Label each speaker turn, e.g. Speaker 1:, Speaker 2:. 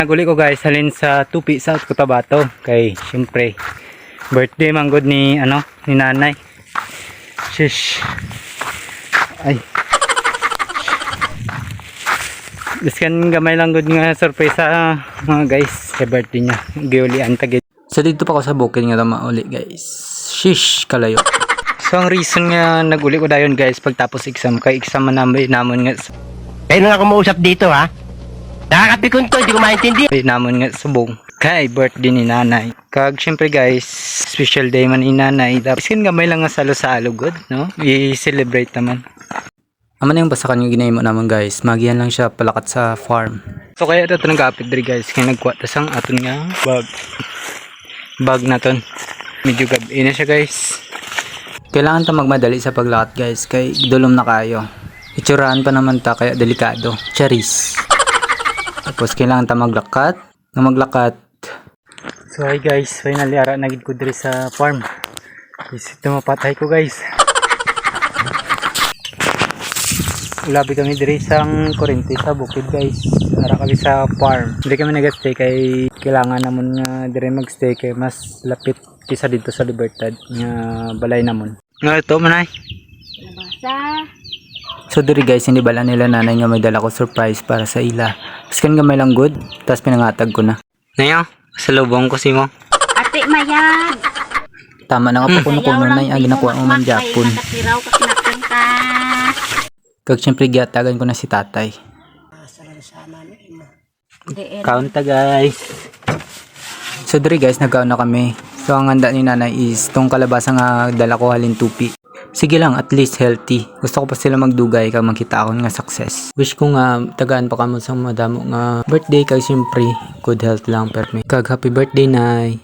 Speaker 1: Naguli ko guys halin sa Tupi South Cotabato kay syempre birthday man good ni ni nanay. Shish. Ay. Biskan gamay lang good nga surprise mga guys sa birthday niya. Giulian tagid. So dito pa ko sa bukid nga mauli guys. Shish kalayo. So ang reason nga naguli ko dayon guys pagtapos exam kay exam man namon nga
Speaker 2: Kayo na ako mausap dito ha. Nakakapikon to, hindi ko maintindihan.
Speaker 1: namon nga subong kay birthday ni nanay. Kag syempre guys, special day man ni nanay. Tapos kin gamay lang nga salo-salo good, no? I-celebrate naman. Aman yung basa kanyo ginay mo naman guys. Magiyan lang siya palakat sa farm. So kaya ito nag-apit diri guys. Kaya nagkuha tas ang aton nga bag na ton. Medyo gabi na siya guys. Kailangan ta magmadali sa paglakat guys. Kay dulom na kayo. Itsurahan pa naman ta kaya delikado. Charis. Tapos kailangan ta maglakat. So hi guys, finally ara nagid ko diri sa farm. Isip na mapatay ko guys. Ulabi kami diri sang kurente sa bukid guys. Ara kami sa farm. Diri kami nag-stay kay kailangan namon nga diri mag-stay kay mas lapit kaysa dito sa Libertad nga balay namon. Nga ito manay.
Speaker 3: Nabasa.
Speaker 1: So diri guys, hindi bala nila nanay nga may dala ko surprise para sa ila. Skan gamay lang good, tapos pinangatag ko na. Nayo, sa lubong ko si mo.
Speaker 3: Ate Mayag.
Speaker 1: Tama na nga po kuno na yung ginakuha mo man Japon.
Speaker 3: Nakatiraw ka kinakanta.
Speaker 1: Kag syempre giatagan ko na si tatay. Kaunta guys. So diri guys, nagkaon na kami. So ang handa ni nanay is tong kalabasa nga dala ko halin Tupi. Sige lang, at least healthy. Gusto ko pa sila magdugay kag makita ako nga success. Wish ko nga tagaan pa kamo sa madamo nga birthday kag syempre good health lang permi. Kag happy birthday nay.